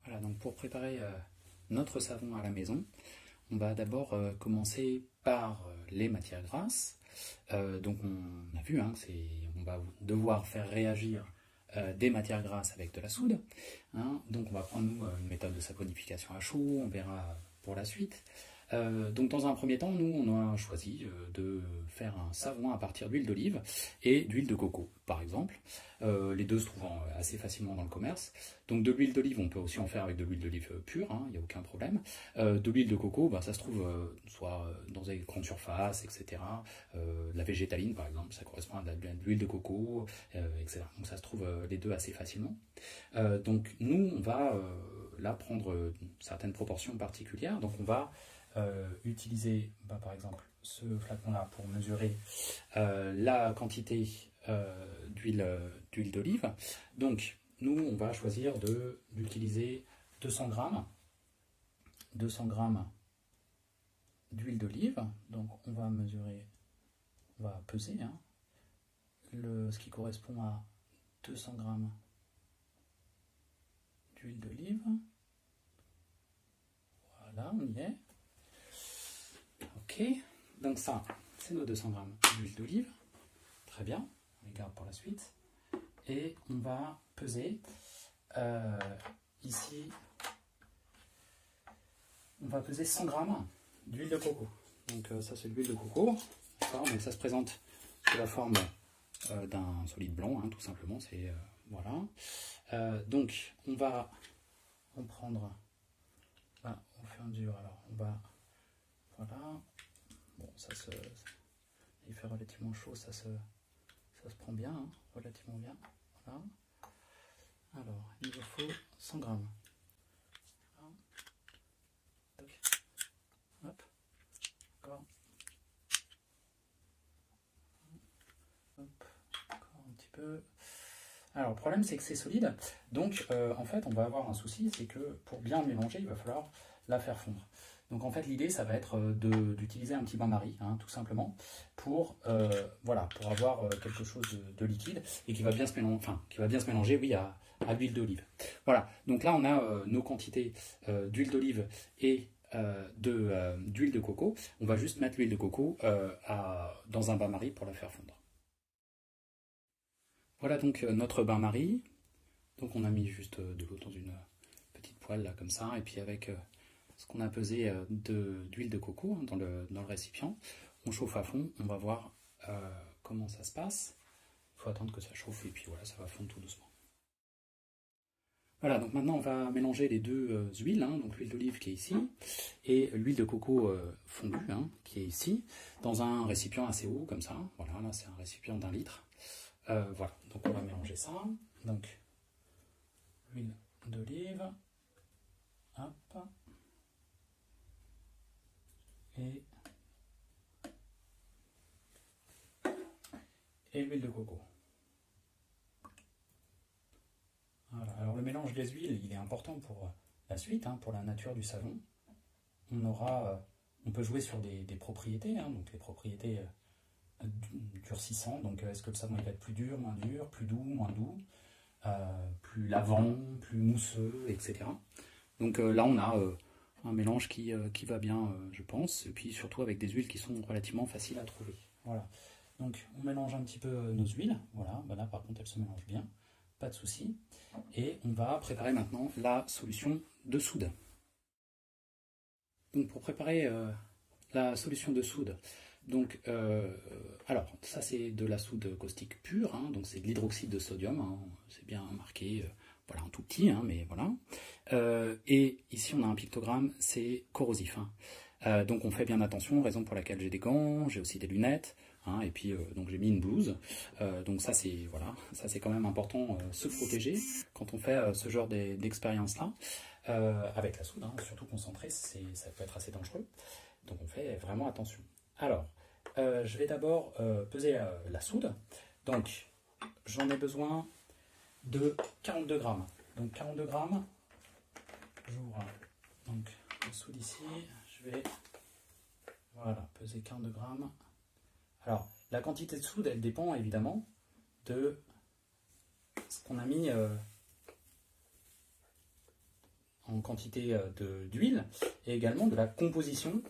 Voilà, donc pour préparer notre savon à la maison, on va d'abord commencer par les matières grasses. Donc on a vu, hein, on va devoir faire réagir des matières grasses avec de la soude. Hein. Donc on va prendre nous, une méthode de saponification à chaud, on verra pour la suite. Donc dans un premier temps, nous on a choisi de faire un savon à partir d'huile d'olive et d'huile de coco par exemple. Les deux se trouvent assez facilement dans le commerce. Donc de l'huile d'olive, on peut aussi en faire avec de l'huile d'olive pure, hein, il n'y a aucun problème. De l'huile de coco, ça se trouve soit dans des grandes surfaces, etc. La végétaline par exemple, ça correspond à de l'huile de coco, etc. Donc ça se trouve les deux assez facilement. Donc nous on va là prendre certaines proportions particulières. Donc on va utiliser par exemple ce flacon là pour mesurer la quantité d'huile d'olive. Donc nous on va choisir d'utiliser 200 grammes d'huile d'olive. Donc on va mesurer, on va peser hein, ce qui correspond à 200 grammes d'huile d'olive. Voilà, on y est. Ok, donc ça, c'est nos 200 grammes d'huile d'olive. Très bien, on les garde pour la suite. Et on va peser ici, on va peser 100 grammes d'huile de coco. Donc ça, c'est de l'huile de coco. Donc ça se présente sous la forme d'un solide blanc, hein, tout simplement. C'est voilà. Donc on va en prendre au fur et à mesure. Alors on va voilà. Bon, il fait relativement chaud, ça se prend bien, hein, relativement bien. Voilà. Alors, il vous faut 100 grammes. Voilà. Hop. Encore. Hop. Encore un petit peu. Alors, le problème, c'est que c'est solide. Donc, en fait, on va avoir un souci, c'est que pour bien mélanger, il va falloir la faire fondre. Donc en fait l'idée ça va être d'utiliser un petit bain-marie, hein, tout simplement, pour avoir quelque chose de liquide et qui va bien se mélanger, oui, à l'huile d'olive. Voilà, donc là on a nos quantités d'huile d'olive et d'huile de coco. On va juste mettre l'huile de coco dans un bain-marie pour la faire fondre. Voilà donc notre bain-marie. Donc on a mis juste de l'eau dans une petite poêle là comme ça, et puis avec ce qu'on a pesé d'huile de coco hein, dans le récipient. On chauffe à fond, on va voir comment ça se passe. Il faut attendre que ça chauffe et puis voilà, ça va fondre tout doucement. Voilà, donc maintenant on va mélanger les deux huiles, hein, donc l'huile d'olive qui est ici et l'huile de coco fondue hein, qui est ici, dans un récipient assez haut comme ça. Voilà, là c'est un récipient d'1 litre. Voilà, donc on va mélanger ça. Donc l'huile d'olive, hop. Et l'huile de coco. Voilà. Alors le mélange des huiles, il est important pour la suite, hein, pour la nature du savon. On peut jouer sur des propriétés, hein, donc les propriétés durcissantes. Donc est-ce que le savon va être plus dur, plus doux, moins doux, plus lavant, plus mousseux, etc. Donc là on a un mélange qui va bien, je pense, et puis surtout avec des huiles qui sont relativement faciles à trouver. Voilà. Donc on mélange un petit peu nos huiles. Voilà. Là par contre elles se mélangent bien, pas de souci. Et on va préparer maintenant la solution de soude. Donc pour préparer la solution de soude, donc alors ça c'est de la soude caustique pure, hein, donc c'est de l'hydroxyde de sodium, hein, c'est bien marqué. Voilà, un tout petit, hein, mais voilà. Et ici, on a un pictogramme, c'est corrosif. Hein. Donc, on fait bien attention, raison pour laquelle j'ai des gants, j'ai aussi des lunettes, hein, et puis donc j'ai mis une blouse. Donc ça, c'est voilà, quand même important, se protéger quand on fait ce genre d'expérience-là. Avec la soude, hein, surtout concentrée, ça peut être assez dangereux. Donc, on fait vraiment attention. Alors, je vais d'abord peser la soude. Donc, j'en ai besoin de 42 grammes. Donc 42 grammes, j'ouvre donc la soude ici, je vais peser 42 grammes. Alors la quantité de soude elle dépend évidemment de ce qu'on a mis en quantité d'huile et également de la composition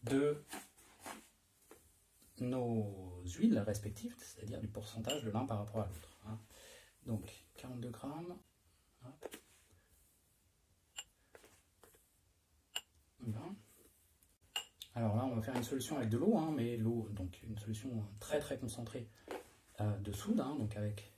de nos huiles respectives, c'est-à-dire du pourcentage de l'un par rapport à l'autre. Hein. Donc 42 grammes. Hop. 20. Alors là, on va faire une solution avec de l'eau, hein, mais l'eau, donc une solution très très concentrée de soude, hein, donc avec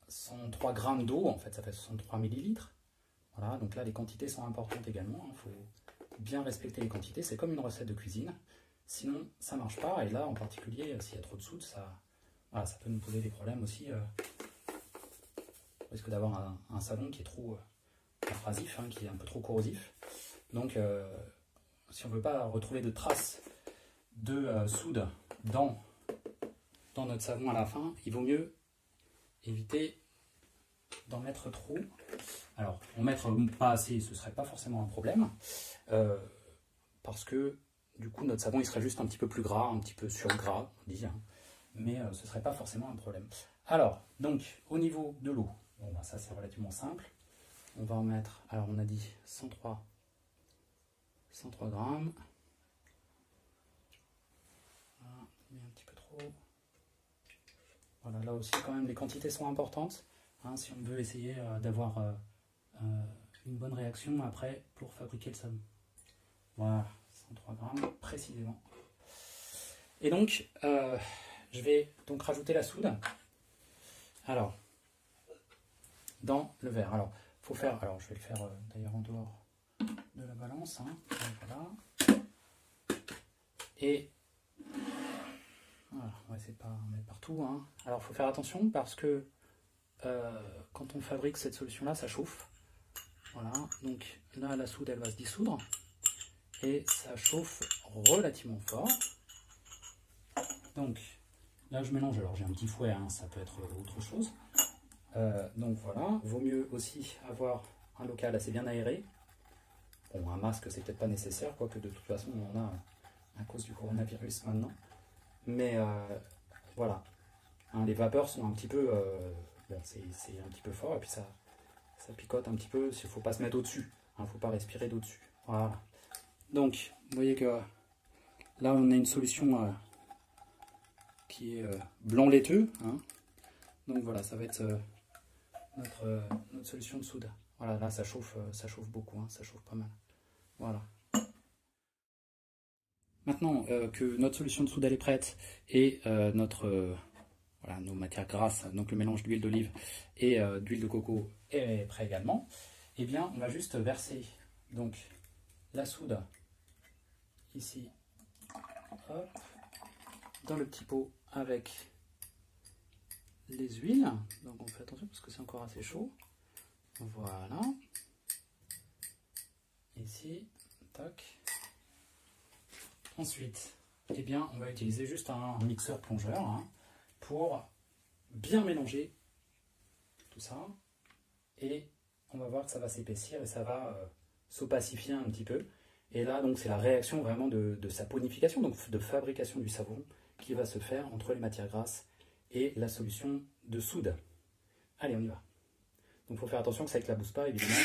103 grammes d'eau, en fait ça fait 63 millilitres. Voilà, donc là les quantités sont importantes également, il faut bien respecter les quantités, c'est comme une recette de cuisine, sinon ça marche pas, et là en particulier s'il y a trop de soude, voilà, ça peut nous poser des problèmes aussi, on risque d'avoir un savon qui est trop abrasif, hein, qui est un peu trop corrosif, donc si on ne veut pas retrouver de traces de soude dans notre savon à la fin, il vaut mieux éviter d'en mettre trop. Alors, en mettre pas assez, ce ne serait pas forcément un problème, parce que du coup, notre savon il serait juste un petit peu plus gras, un petit peu surgras, on dit, hein, mais ce ne serait pas forcément un problème. Alors, donc, au niveau de l'eau, bon, bah, ça c'est relativement simple. On va en mettre, alors on a dit 103 grammes. Voilà, un petit peu trop. Voilà, là aussi quand même les quantités sont importantes, hein, si on veut essayer d'avoir une bonne réaction après pour fabriquer le savon. Voilà, 103 grammes précisément. Et donc, je vais donc rajouter la soude. Alors, dans le verre. Alors, faut faire. Alors, je vais le faire d'ailleurs en dehors de la balance. Hein, voilà. Et voilà, on va essayer de pas en mettre partout. Hein. Alors, il faut faire attention parce que quand on fabrique cette solution-là, ça chauffe. Voilà, donc là, la soude, elle va se dissoudre. Et ça chauffe relativement fort. Donc, là, je mélange. Alors, j'ai un petit fouet, hein, ça peut être autre chose. Donc, voilà. Vaut mieux aussi avoir un local assez bien aéré. Bon, un masque, c'est peut-être pas nécessaire, quoique de toute façon, on en a à cause du coronavirus maintenant. Mais voilà. Hein, les vapeurs sont un petit peu... bon, c'est un petit peu fort, et puis ça picote un petit peu. Il ne faut pas se mettre au-dessus. Il ne faut pas respirer d'au-dessus. Voilà. Donc, vous voyez que là, on a une solution qui est blanc laiteux. Hein. Donc voilà, ça va être notre solution de soude. Voilà, là, ça chauffe beaucoup, hein, ça chauffe pas mal. Voilà. Maintenant que notre solution de soude elle est prête et voilà, nos matières grasses, donc le mélange d'huile d'olive et d'huile de coco est prêt également, eh bien, on va juste verser donc la soude ici, hop, dans le petit pot avec les huiles. Donc on fait attention parce que c'est encore assez chaud. Voilà. Ici, tac. Ensuite, eh bien, on va utiliser juste un mixeur plongeur, hein, pour bien mélanger tout ça. Et on va voir que ça va s'épaissir et ça va s'opacifier un petit peu. Et là, donc, c'est la réaction vraiment de saponification, donc de fabrication du savon qui va se faire entre les matières grasses et la solution de soude. Allez, on y va. Donc, il faut faire attention que ça éclabousse pas, évidemment.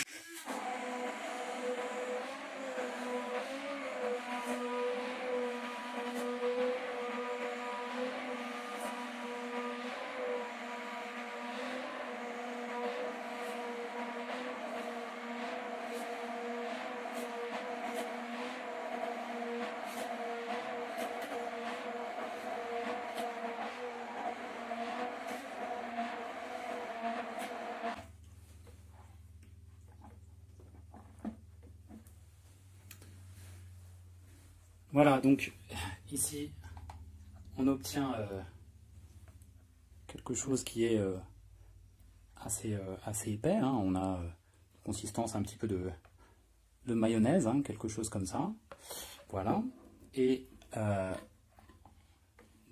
Voilà, donc ici, on obtient quelque chose qui est assez épais. Hein. On a une consistance un petit peu de mayonnaise, hein, quelque chose comme ça. Voilà. Et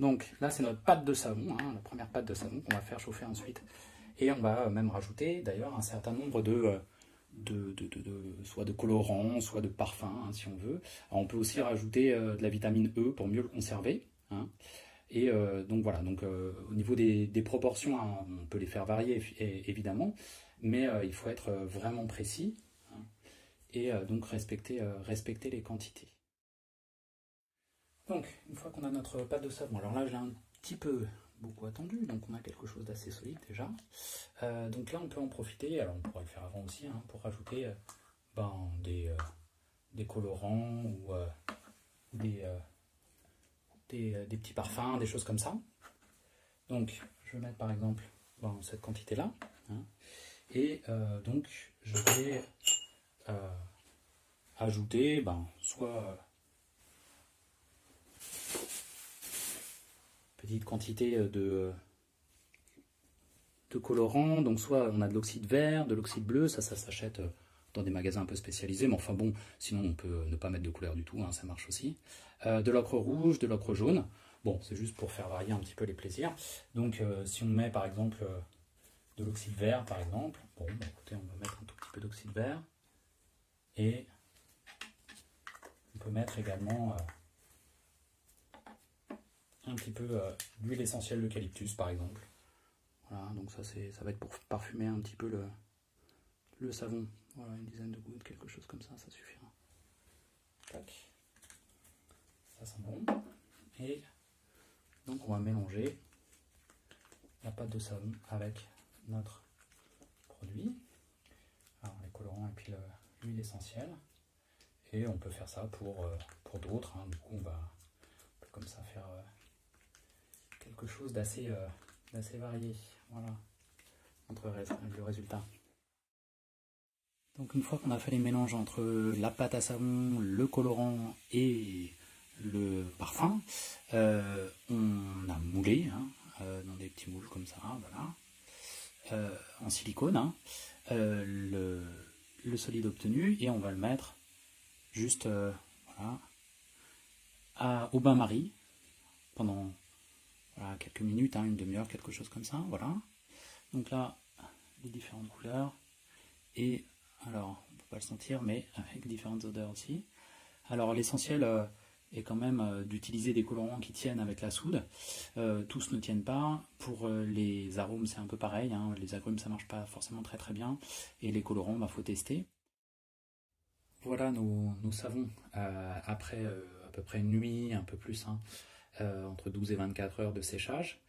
donc là, c'est notre pâte de savon, hein, la première pâte de savon qu'on va faire chauffer ensuite. Et on va même rajouter d'ailleurs un certain nombre soit de colorants, soit de parfums, hein, si on veut. Alors, on peut aussi rajouter de la vitamine E pour mieux le conserver. Hein. Et donc voilà, donc, au niveau des proportions, hein, on peut les faire varier évidemment, mais il faut être vraiment précis, hein, et donc respecter les quantités. Donc, une fois qu'on a notre pâte de savon, alors là j'ai un petit peu beaucoup attendu, donc on a quelque chose d'assez solide déjà. Donc là on peut en profiter, alors on pourrait le faire avant aussi, hein, pour rajouter ben, des colorants ou des petits parfums, des choses comme ça. Donc je vais mettre par exemple ben, cette quantité là, hein, et donc je vais ajouter ben, soit petite quantité de colorants, donc soit on a de l'oxyde vert, de l'oxyde bleu, ça s'achète dans des magasins un peu spécialisés, mais enfin bon, sinon on peut ne pas mettre de couleur du tout, hein, ça marche aussi. De l'ocre rouge, de l'ocre jaune, bon c'est juste pour faire varier un petit peu les plaisirs. Donc si on met par exemple de l'oxyde vert par exemple, bon bah, écoutez on va mettre un tout petit peu d'oxyde vert, et on peut mettre également un petit peu d'huile essentielle d'eucalyptus par exemple. Voilà, donc ça va être pour parfumer un petit peu le savon. Voilà, une dizaine de gouttes, quelque chose comme ça suffira. Tac. Ça sent bon. Et donc on va mélanger la pâte de savon avec notre produit. Alors les colorants et puis l'huile essentielle. Et on peut faire ça pour d'autres, hein. Du coup on peut comme ça faire quelque chose d'assez varié. Voilà, entre le résultat. Donc une fois qu'on a fait les mélanges entre la pâte à savon, le colorant et le parfum, on a moulé, hein, dans des petits moules comme ça, voilà, en silicone, hein, le solide obtenu, et on va le mettre juste voilà, au bain-marie pendant voilà, quelques minutes, hein, une demi-heure, quelque chose comme ça, voilà. Donc là, les différentes couleurs, et alors, on ne peut pas le sentir, mais avec différentes odeurs aussi. Alors, l'essentiel est quand même d'utiliser des colorants qui tiennent avec la soude. Tous ne tiennent pas. Pour les arômes, c'est un peu pareil, hein. Les agrumes, ça ne marche pas forcément très très bien. Et les colorants, faut tester. Voilà nos savons après à peu près une nuit, un peu plus, hein, entre 12 et 24 heures de séchage.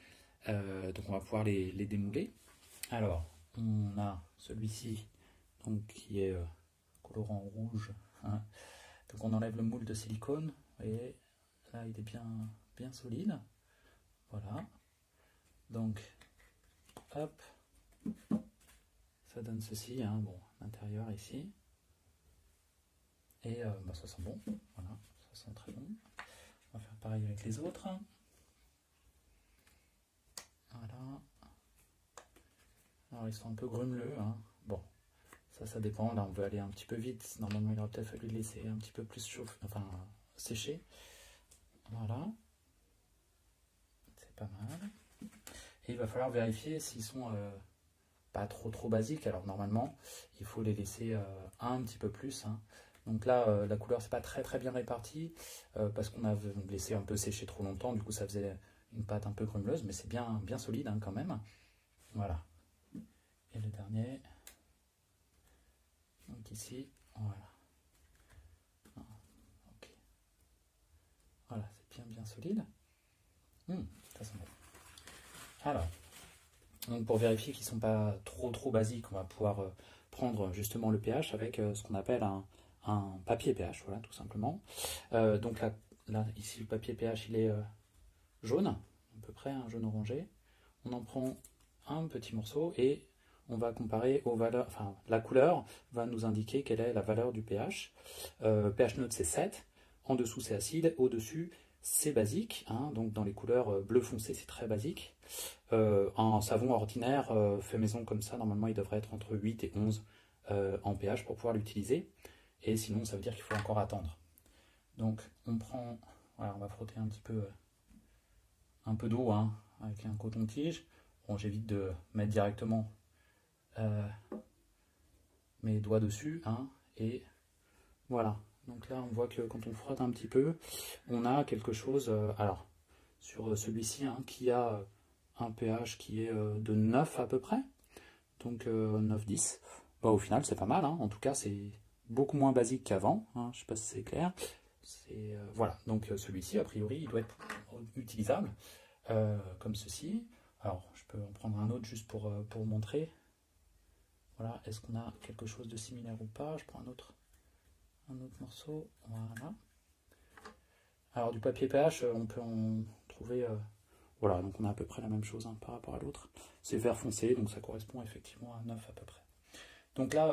Donc, on va pouvoir les démouler. Alors, on a celui-ci, donc qui est colorant rouge, hein. Donc on enlève le moule de silicone, et là il est bien solide, voilà. Donc hop, ça donne ceci, hein, bon, l'intérieur ici, et bah, ça sent bon, voilà, ça sent très bon. On va faire pareil avec les autres, voilà. Alors ils sont un peu grumeleux, hein. Bon, ça dépend, là on veut aller un petit peu vite, normalement il aurait peut-être fallu laisser un petit peu plus chauffer, enfin sécher. Voilà, c'est pas mal. Et il va falloir vérifier s'ils sont pas trop basiques. Alors normalement, il faut les laisser un petit peu plus, hein. Donc là, la couleur c'est pas très bien répartie parce qu'on a laissé un peu sécher trop longtemps. Du coup, ça faisait une pâte un peu grumeleuse, mais c'est bien solide, hein, quand même. Voilà. Et le dernier, donc ici, voilà. Ok. Voilà, c'est bien solide. Ça sent bon. Alors, donc pour vérifier qu'ils ne sont pas trop basiques, on va pouvoir prendre justement le pH avec ce qu'on appelle un papier pH, voilà, tout simplement. Donc là, ici, le papier pH, il est jaune, à peu près, un jaune orangé. On en prend un petit morceau et on va comparer aux valeurs, enfin, la couleur va nous indiquer quelle est la valeur du pH. pH neutre, c'est 7. En dessous, c'est acide. Au-dessus, c'est basique, hein, donc dans les couleurs bleu foncé, c'est très basique. Un savon ordinaire fait maison comme ça, normalement il devrait être entre 8 et 11 en pH pour pouvoir l'utiliser, et sinon ça veut dire qu'il faut encore attendre. Donc on prend, voilà, on va frotter un petit peu d'eau, hein, avec un coton-tige. Bon, j'évite de mettre directement mes doigts dessus, hein, et voilà. Donc là, on voit que quand on frotte un petit peu, on a quelque chose. Alors, sur celui-ci hein, qui a un pH qui est de 9 à peu près, donc 9-10. Bah, au final, c'est pas mal, hein. En tout cas, c'est beaucoup moins basique qu'avant, hein. Je sais pas si c'est clair. Voilà, donc celui-ci, a priori, il doit être utilisable, comme ceci. Alors, je peux en prendre un autre juste pour montrer. Voilà, est-ce qu'on a quelque chose de similaire ou pas? Je prends un autre morceau, voilà. Alors, du papier pH, on peut en trouver... voilà, donc on a à peu près la même chose hein, par rapport à l'autre. C'est vert foncé, donc ça correspond effectivement à 9 à peu près. Donc là,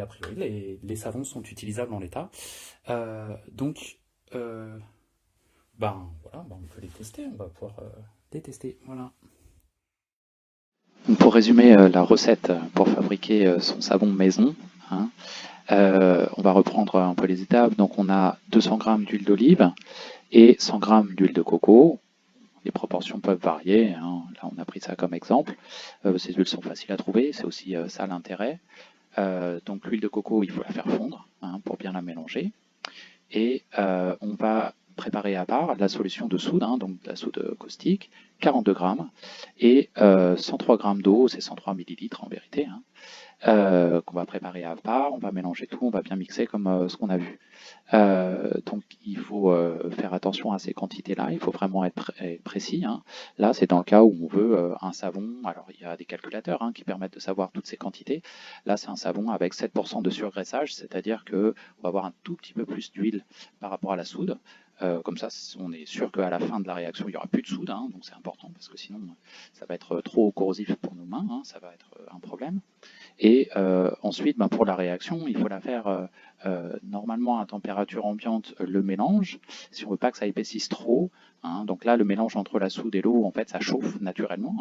a priori, les savons sont utilisables en l'état. Donc, voilà, on peut les tester, on va pouvoir les tester. Voilà. Pour résumer la recette pour fabriquer son savon maison, hein, on va reprendre un peu les étapes. Donc on a 200 g d'huile d'olive et 100 g d'huile de coco. Les proportions peuvent varier, hein. Là on a pris ça comme exemple. Ces huiles sont faciles à trouver, c'est aussi ça l'intérêt. Donc l'huile de coco, il faut la faire fondre hein, pour bien la mélanger. Et on va préparer à part la solution de soude, hein, donc de la soude caustique, 42 g, et 103 g d'eau, c'est 103 ml en vérité, hein, qu'on va préparer à part. On va mélanger tout, on va bien mixer comme ce qu'on a vu. Donc il faut faire attention à ces quantités-là, il faut vraiment être précis, hein. Là, c'est dans le cas où on veut un savon, alors il y a des calculateurs hein, qui permettent de savoir toutes ces quantités. Là, c'est un savon avec 7% de surgraissage, c'est-à-dire qu'on va avoir un tout petit peu plus d'huile par rapport à la soude. Comme ça, on est sûr qu'à la fin de la réaction, il n'y aura plus de soude, hein, donc c'est important parce que sinon, ça va être trop corrosif pour nos mains, hein, ça va être un problème. Et ensuite, pour la réaction, il faut la faire normalement à température ambiante le mélange, si on ne veut pas que ça épaississe trop. Hein. Donc là, le mélange entre la soude et l'eau, en fait, ça chauffe naturellement.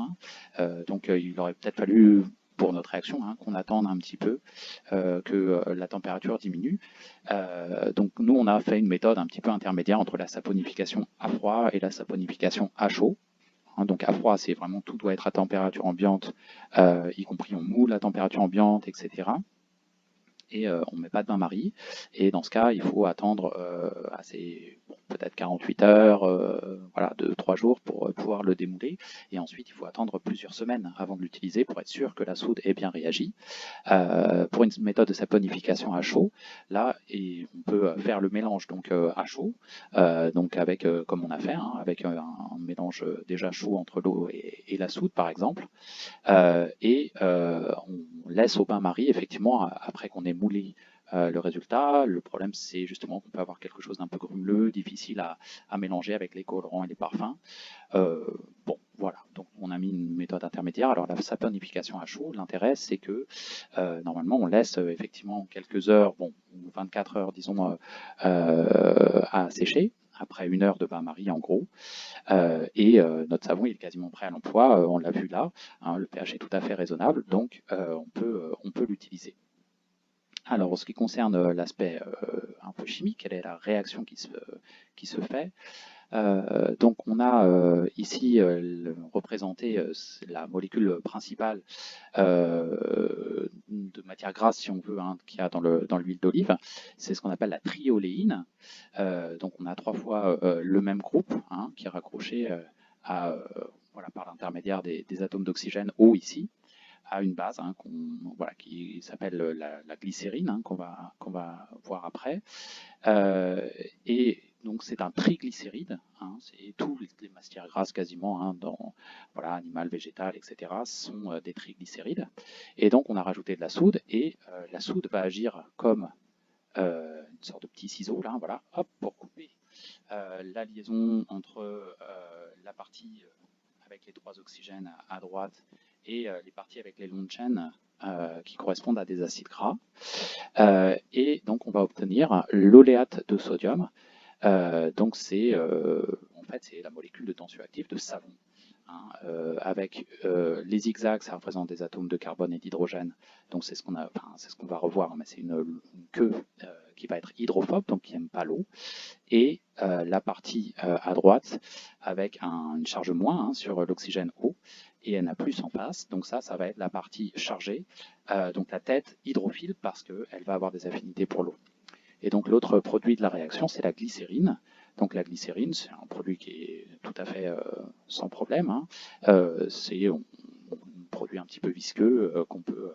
Hein. Donc il aurait peut-être fallu, pour notre réaction, hein, qu'on attende un petit peu que la température diminue. Donc nous, on a fait une méthode un petit peu intermédiaire entre la saponification à froid et la saponification à chaud. Donc à froid, c'est vraiment tout doit être à température ambiante, y compris on moule à température ambiante, etc. Et on ne met pas de bain-marie. Et dans ce cas, il faut attendre peut-être 48 heures, voilà, 2-3 jours pour pouvoir le démouler. Et ensuite, il faut attendre plusieurs semaines avant de l'utiliser pour être sûr que la soude ait bien réagi. Pour une méthode de saponification à chaud, là, on peut faire le mélange donc à chaud, donc avec, comme on a fait, hein, avec un mélange déjà chaud entre l'eau et la soude, par exemple. On laisse au bain-marie, effectivement, après qu'on ait moulé le résultat. Le problème, c'est justement qu'on peut avoir quelque chose d'un peu grummeleux, difficile à mélanger avec les colorants et les parfums. Bon, voilà, donc on a mis une méthode intermédiaire. Alors la saponification à chaud, l'intérêt, c'est que normalement, on laisse effectivement quelques heures, bon, 24 heures, disons, à sécher, après 1 heure de bain-marie en gros. Notre savon il est quasiment prêt à l'emploi, on l'a vu là, hein, le pH est tout à fait raisonnable, donc on peut l'utiliser. Alors, en ce qui concerne l'aspect un peu chimique, quelle est la réaction qui se fait? Donc, on a ici représenté la molécule principale de matière grasse, si on veut, hein, qu'il y a dans l'huile d'olive. C'est ce qu'on appelle la trioléine. Donc, on a 3 fois le même groupe hein, qui est raccroché voilà, par l'intermédiaire des atomes d'oxygène O ici, à une base hein, voilà, qui s'appelle la glycérine, hein, qu'on va voir après. Et donc c'est un triglycéride, hein, c'est tous les matières grasses quasiment, hein, voilà, animales, végétales, etc., sont des triglycérides. Et donc on a rajouté de la soude, et la soude va agir comme une sorte de petit ciseau, là, voilà, hop, pour couper la liaison entre la partie avec les 3 oxygènes à droite et les parties avec les longues chaînes qui correspondent à des acides gras. Et donc on va obtenir l'oléate de sodium. Donc c'est en fait c'est la molécule de tensioactif de savon. Hein, avec les zigzags, ça représente des atomes de carbone et d'hydrogène. Donc c'est ce qu'on va revoir, mais c'est une queue qui va être hydrophobe, donc qui n'aime pas l'eau. Et la partie à droite avec une charge moins hein, sur l'oxygène O, et Na+ en face. Donc ça va être la partie chargée, donc la tête hydrophile parce qu'elle va avoir des affinités pour l'eau. Et donc l'autre produit de la réaction, c'est la glycérine. Donc la glycérine, c'est un produit qui est tout à fait sans problème. Hein. C'est un produit un petit peu visqueux qu'on peut,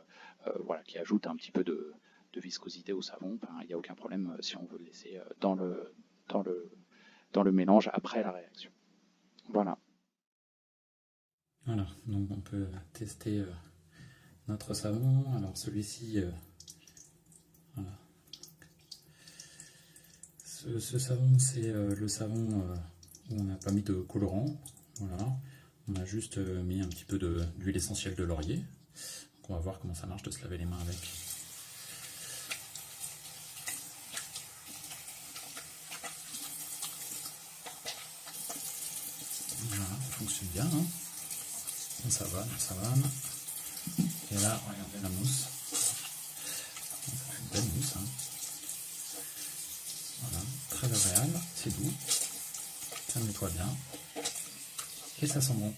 voilà, qui ajoute un petit peu de viscosité au savon. Enfin, il n'y a aucun problème si on veut le laisser dans le mélange après la réaction. Voilà. Voilà, donc on peut tester notre savon. Alors celui-ci, voilà. Ce savon, c'est le savon où on n'a pas mis de colorant. Voilà, on a juste mis un petit peu d'huile essentielle de laurier. Donc on va voir comment ça marche de se laver les mains avec. Voilà, ça fonctionne bien. Hein. Ça va, ça va. Et là, regardez la mousse. Ça fait une belle mousse. Hein. Voilà, très agréable, c'est doux, ça nettoie bien et ça sent bon.